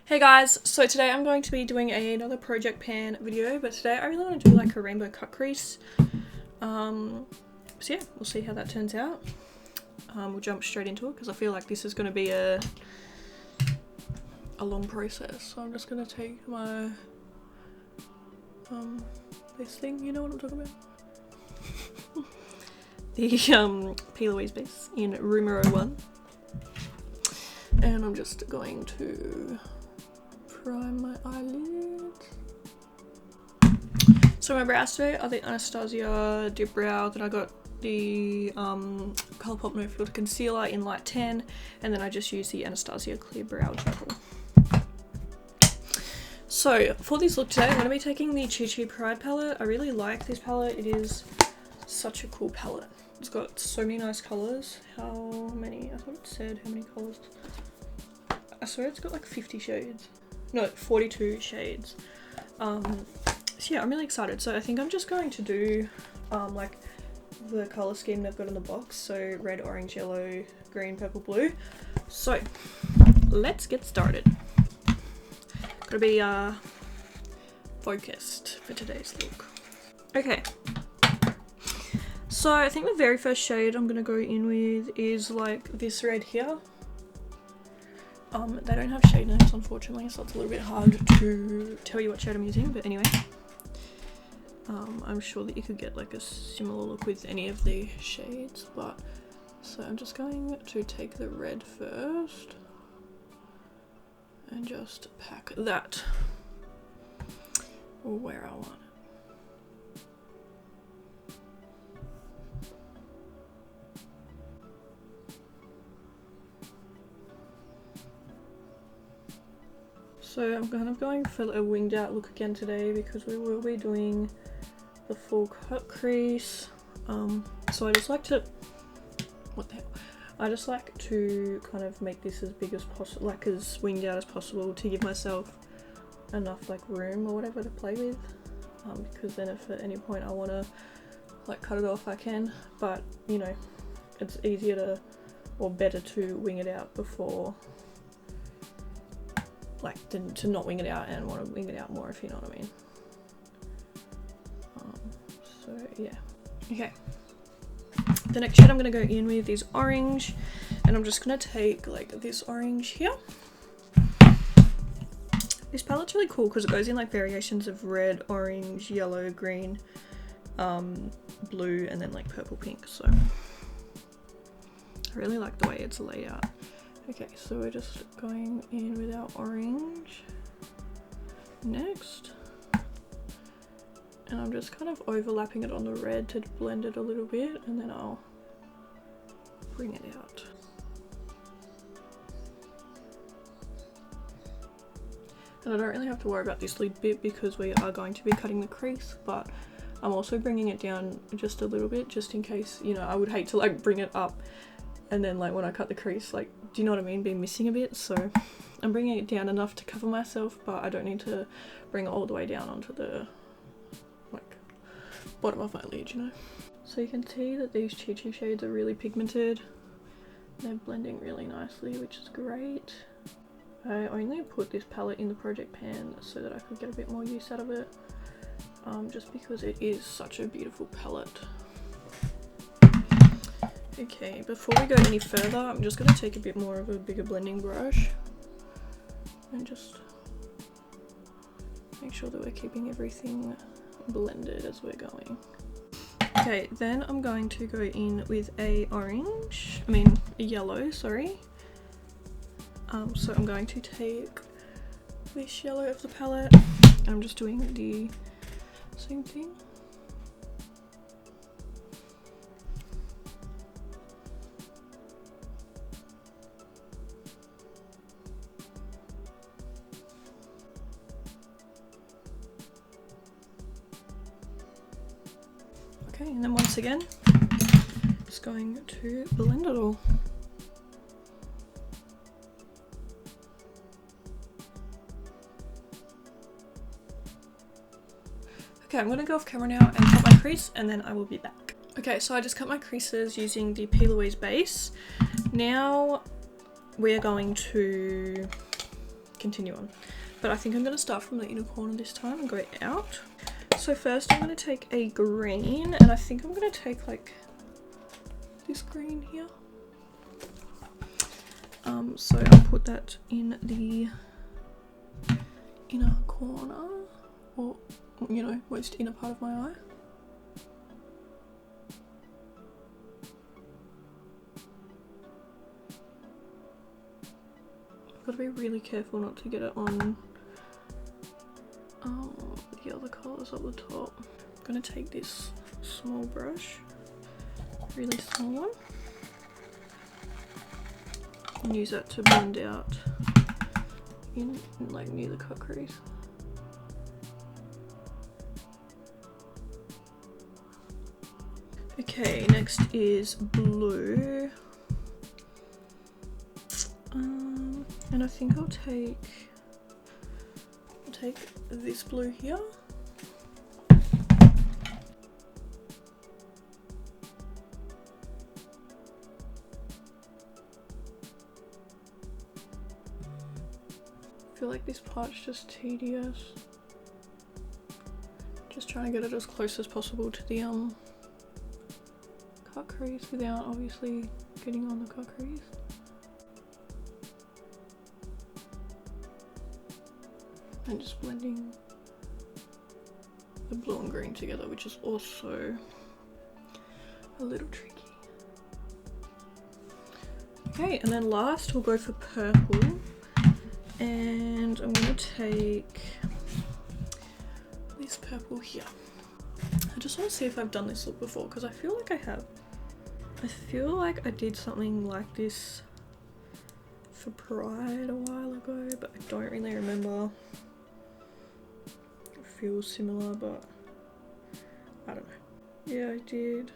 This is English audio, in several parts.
Hey guys, so today I'm going to be doing another project pan video, but today I really want to do like a rainbow cut crease. So yeah, we'll see how that turns out. We'll jump straight into it because I feel like this is going to be a long process. So I'm just going to take my this thing, you know what I'm talking about? The P. Louise base in Rumor 01, and I'm just going to prime my eyelids. So my brows today are the Anastasia Dip Brow. Then I got the Colourpop No Filter Concealer in Light 10, and then I just use the Anastasia Clear Brow Gel. So for this look today, I'm going to be taking the Chi Chi Pride palette. I really like this palette. It is such a cool palette. It's got so many nice colours. How many? I thought it said how many colours. I swear it's got like 50 shades. No, 42 shades. So yeah, I'm really excited. So I think I'm just going to do like the colour scheme they've got in the box. So red, orange, yellow, green, purple, blue. So let's get started. Gotta be focused for today's look. Okay. So I think the very first shade I'm gonna go in with is like this red here. They don't have shade names unfortunately, so it's a little bit hard to tell you what shade I'm using, but anyway. I'm sure that you could get like a similar look with any of the shades, but so I'm just going to take the red first and just pack that where I want it. So I'm kind of going for a winged out look again today because we will be doing the full cut crease. So I just like to, what the hell? I just like to kind of make this as big as possible, like as winged out as possible, to give myself enough like room or whatever to play with. Because then if at any point I want to like cut it off I can, but you know, it's easier to, or better to wing it out before, like to not wing it out and want to wing it out more, if you know what I mean. So yeah. Okay. The next shade I'm going to go in with is orange, and I'm just going to take like this orange here. This palette's really cool because it goes in like variations of red, orange, yellow, green, blue, and then like purple, pink. So I really like the way it's laid out. Okay, so we're just going in with our orange next, and I'm just kind of overlapping it on the red to blend it a little bit, and then I'll bring it out. And I don't really have to worry about this lid bit because we are going to be cutting the crease, but I'm also bringing it down just a little bit just in case, you know, I would hate to like bring it up and then like when I cut the crease, like, do you know what I mean, be missing a bit. So I'm bringing it down enough to cover myself, but I don't need to bring it all the way down onto the like bottom of my lid, you know. So you can see that these Chi Chi shades are really pigmented. They're blending really nicely, which is great. I only put this palette in the project pan so that I could get a bit more use out of it, just because it is such a beautiful palette. Okay, before we go any further, I'm just going to take a bit more of a bigger blending brush and just make sure that we're keeping everything blended as we're going. Okay, then I'm going to go in with a yellow, sorry. So I'm going to take this yellow of the palette. I'm just doing the same thing. Okay, and then once again, just going to blend it all. Okay, I'm gonna go off camera now and cut my crease, and then I will be back. Okay, so I just cut my creases using the P. Louise base. Now we're going to continue on. But I think I'm going to start from the inner corner this time and go out. So first I'm going to take a green, and I think I'm going to take like this green here. So I'll put that in the inner corner, or you know, most inner part of my eye. I've got to be really careful not to get it on the other colours up the top. I'm going to take this small brush, really small one, and use that to blend out in like near the cut crease. Okay, next is blue. And I think I'll take this blue here. I feel like this part's just tedious. Just trying to get it as close as possible to the cut crease without obviously getting on the cut crease. And just blending the blue and green together, which is also a little tricky. Okay, and then last we'll go for purple, and I'm going to take this purple here. I just want to see if I've done this look before, because I feel like I have. I feel like I did something like this for Pride a while ago, but I don't really remember. It feels similar, but I don't know. Yeah, I did.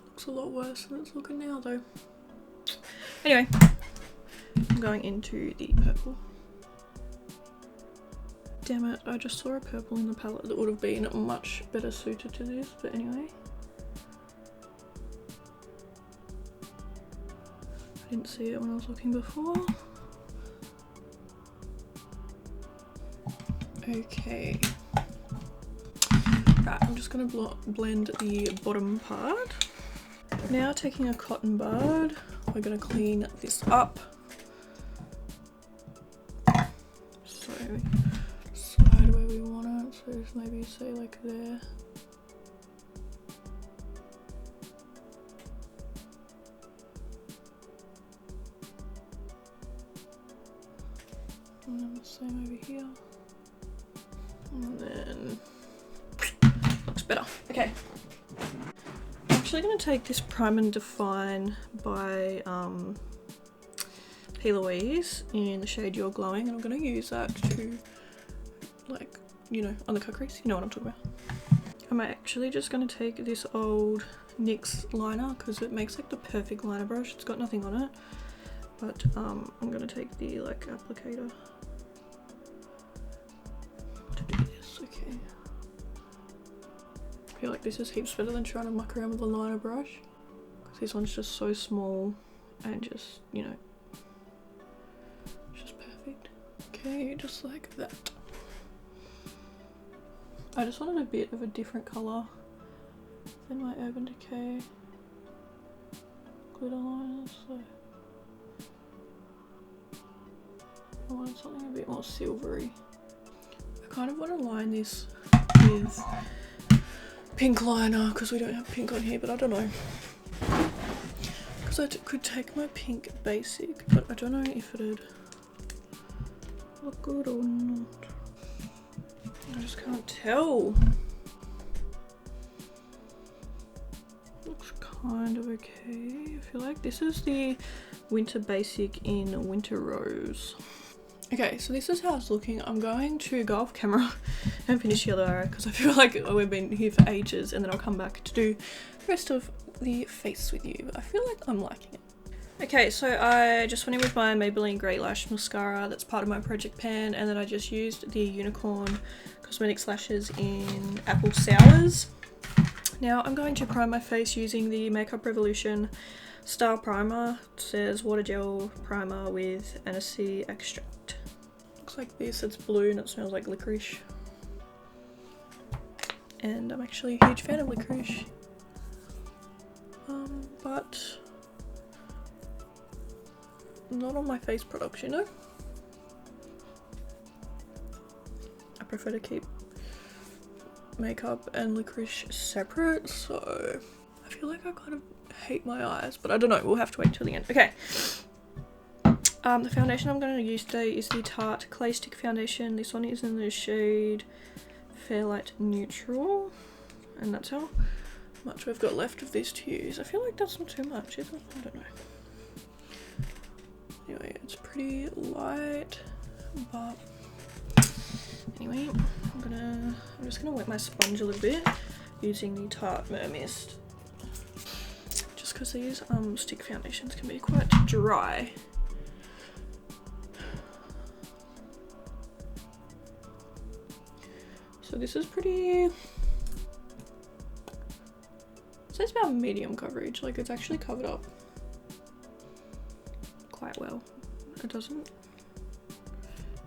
Looks a lot worse than it's looking now though. Anyway, I'm going into the purple. Damn it, I just saw a purple in the palette that would have been much better suited to this, but anyway. I didn't see it when I was looking before. Okay. Right, I'm just going to blend the bottom part. Now taking a cotton bud, we're going to clean this up. So slide where we want it, so just maybe say like there. And then the same over here. And then looks better. Okay. I'm actually going to take this Prime and Define by P. Louise in the shade You're Glowing, and I'm going to use that to, like, you know, on the cut crease. You know what I'm talking about. I'm actually just going to take this old NYX liner because it makes like the perfect liner brush. It's got nothing on it, but I'm going to take the like applicator to do this. Okay. I feel like this is heaps better than trying to muck around with a liner brush, because this one's just so small and just, you know, just perfect. Okay, just like that. I just wanted a bit of a different colour than my Urban Decay glitter liners, so I wanted something a bit more silvery. I kind of want to line this with pink liner because we don't have pink on here, but I don't know. Because I could take my pink basic, but I don't know if it'd look good or not. I just can't tell. Looks kind of okay. I feel like this is the winter basic in Winter Rose. Okay, so this is how it's looking. I'm going to go off camera and finish the other eye because I feel like we've been here for ages, and then I'll come back to do the rest of the face with you. But I feel like I'm liking it. Okay, so I just went in with my Maybelline Great Lash Mascara that's part of my project pan, and then I just used the Unicorn Cosmetics lashes in Apple Sours. Now I'm going to prime my face using the Makeup Revolution Star Primer. It says water gel primer with aniseed extract. looks like this. It's blue and it smells like licorice. And I'm actually a huge fan of licorice. But not on my face products, you know? I prefer to keep makeup and licorice separate, so I feel like I kind of hate my eyes, but I don't know, we'll have to wait till the end. Okay. The foundation I'm going to use today is the Tarte Clay Stick Foundation. This one is in the shade Fairlight Neutral, and that's how much we've got left of this to use. I feel like that's not too much, is it? I don't know. Anyway, it's pretty light, but anyway, I'm just gonna wet my sponge a little bit using the Tarte Mer Mist, just because these stick foundations can be quite dry. So this is pretty, so it's about medium coverage, like it's actually covered up quite well. It doesn't,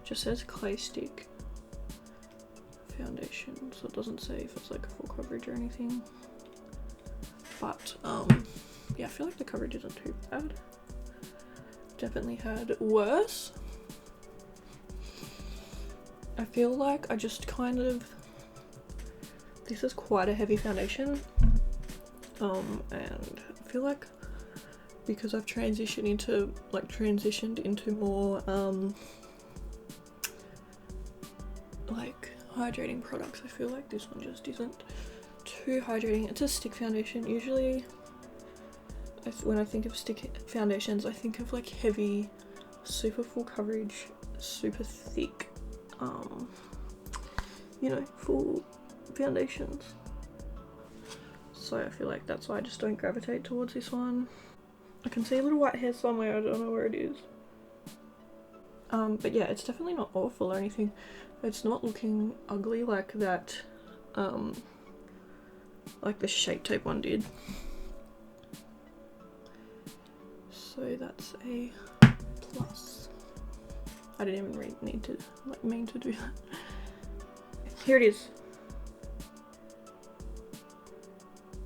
just says clay stick foundation, so it doesn't say if it's like a full coverage or anything, but yeah, I feel like the coverage isn't too bad. Definitely had worse. I feel like I just kind of, this is quite a heavy foundation, and I feel like because I've transitioned into more like hydrating products, I feel like this one just isn't too hydrating. It's a stick foundation. Usually when I think of stick foundations, I think of like heavy, super full coverage, super thick, you know, full foundations. So I feel like that's why I just don't gravitate towards this one. I can see a little white hair somewhere, I don't know where it is. But yeah, it's definitely not awful or anything. It's not looking ugly like that, like the Shape Tape one did. So that's a plus. I didn't even need to, like, mean to do that. Here it is.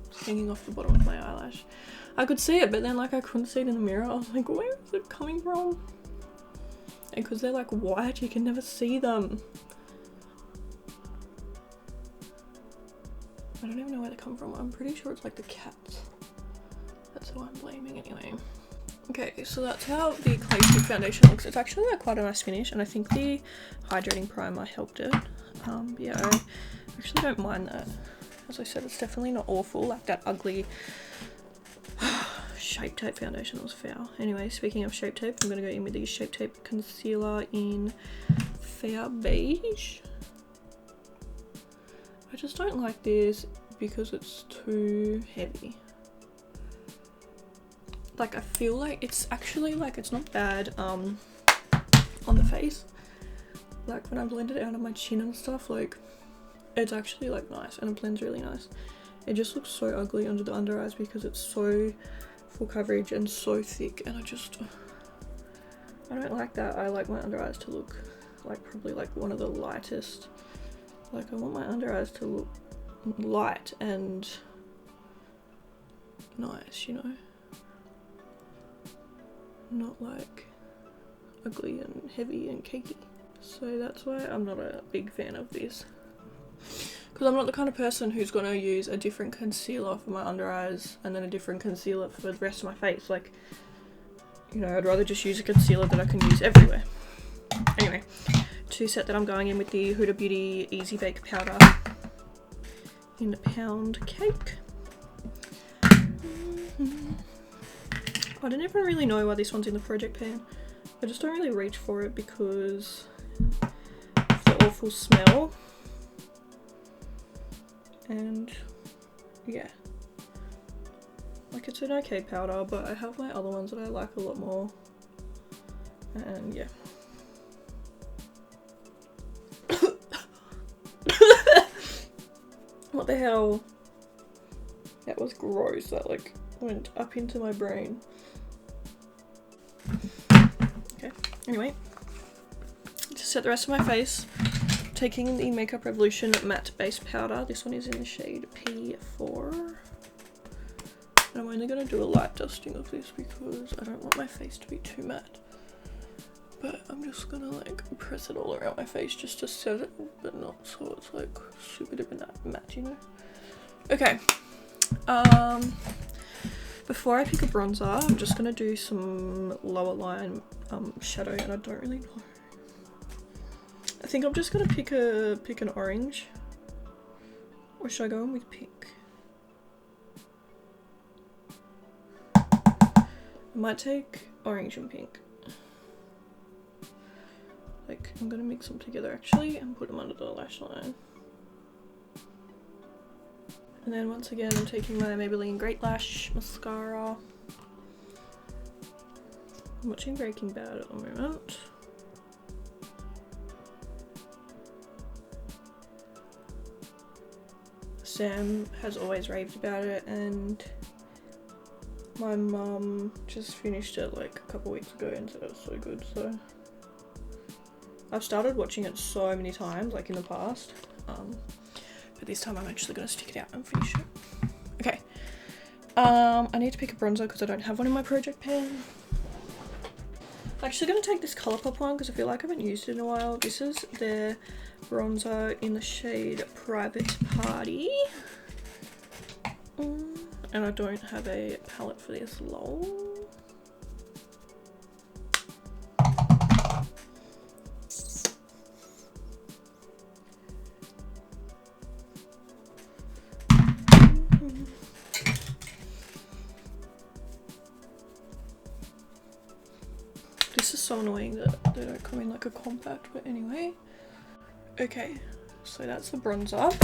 It's hanging off the bottom of my eyelash. I could see it, but then like I couldn't see it in the mirror. I was like, where is it coming from? And because they're like white, you can never see them. I don't even know where they come from. I'm pretty sure it's like the cats. That's who I'm blaming anyway. Okay, so that's how the clay stick foundation looks. It's actually like quite a nice finish, and I think the hydrating primer helped it. Yeah, I actually don't mind that. As I said, it's definitely not awful, like that ugly Shape Tape foundation was foul. Anyway, speaking of Shape Tape, I'm going to go in with the Shape Tape concealer in Fair Beige. I just don't like this because it's too heavy. Like, I feel like it's actually, like, it's not bad on the face. Like, when I blend it out of my chin and stuff, like, it's actually, like, nice, and it blends really nice. It just looks so ugly under the under eyes because it's so full coverage and so thick, and I don't like that. I like my under eyes to look like probably like one of the lightest. Like, I want my under eyes to look light and nice, you know? Not like ugly and heavy and cakey. So that's why I'm not a big fan of this. Because I'm not the kind of person who's going to use a different concealer for my under eyes and then a different concealer for the rest of my face. Like, you know, I'd rather just use a concealer that I can use everywhere. Anyway, to set that, I'm going in with the Huda Beauty Easy Bake Powder in Pound Cake. I don't even really know why this one's in the project pan. I just don't really reach for it because of the awful smell. And yeah, like, it's an okay powder, but I have my other ones that I like a lot more, and yeah. What the hell? That was gross. That like went up into my brain. Okay, anyway, just set the rest of my face, taking the Makeup Revolution matte base powder. This one is in the shade P4. And I'm only going to do a light dusting of this because I don't want my face to be too matte. But I'm just going to like press it all around my face just to set it, but not so it's like super duper matte, you know? Okay. Before I pick a bronzer, I'm just going to do some lower line shadow, and I don't really know. I think I'm just going to pick an orange. Or should I go in with pink? I might take orange and pink. Like, I'm gonna mix them together actually and put them under the lash line. And then once again, I'm taking my Maybelline Great Lash mascara. I'm watching Breaking Bad at the moment. Sam has always raved about it, and my mum just finished it like a couple weeks ago and said it was so good, so I've started watching it so many times, like in the past, but this time I'm actually going to stick it out and finish it. Okay, I need to pick a bronzer because I don't have one in my project pan. I'm actually going to take this Colourpop one because I feel like I haven't used it in a while. This is their bronzer in the shade Private Party. And I don't have a palette for this, lol. This is so annoying that they don't come in like a compact, but anyway. Okay, so that's the bronzer.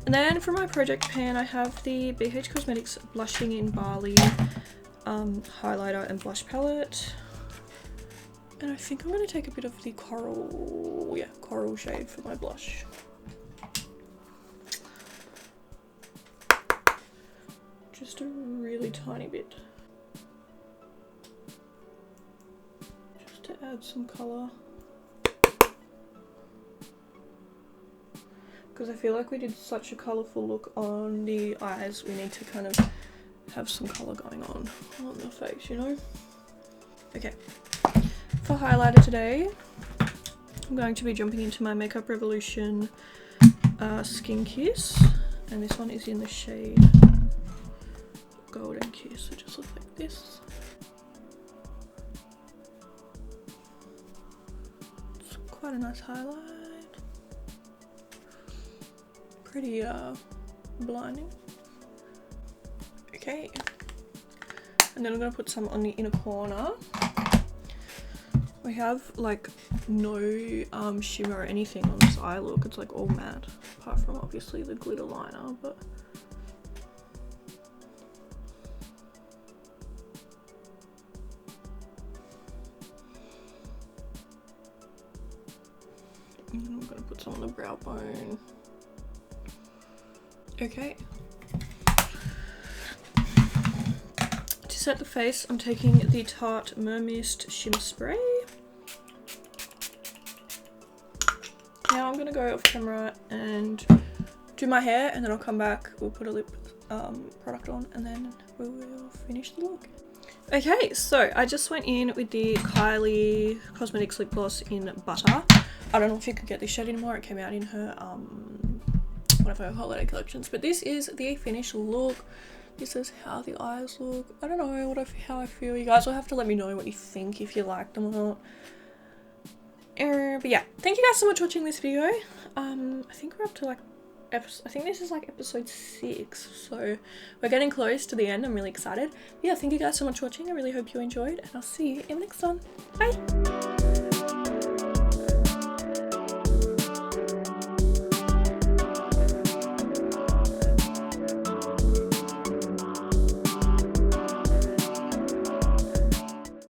And then for my project pan, I have the BH Cosmetics Blushing in Barley highlighter and blush palette. And I think I'm going to take a bit of the coral shade for my blush. Just a really tiny bit. Just to add some colour. Because I feel like we did such a colourful look on the eyes, we need to kind of have some colour going on the face, you know? Okay, for highlighter today, I'm going to be jumping into my Makeup Revolution Skin Kiss, and this one is in the shade Golden Kiss, so just look like this. It's quite a nice highlight. Pretty blinding. Okay, and then I'm gonna put some on the inner corner. We have like no shimmer or anything on this eye look. It's like all matte, apart from obviously the glitter liner, but and then I'm gonna put some on the brow bone. Okay. To set the face, I'm taking the Tarte Mermist Shimmer Spray. Now I'm going to go off camera and do my hair, and then I'll come back, we'll put a lip product on, and then we will finish the look. Okay, so I just went in with the Kylie Cosmetics Lip Gloss in Butter. I don't know if you could get this shade anymore, it came out in her one of her holiday collections, but this is the finished look. This is how the eyes look. I don't know how I feel. You guys will have to let me know what you think, if you like them or not. But yeah, thank you guys so much for watching this video. I think we're up to like I think this is like episode 6, so we're getting close to the end. I'm really excited. But yeah, thank you guys so much for watching. I really hope you enjoyed, and I'll see you in the next one. Bye.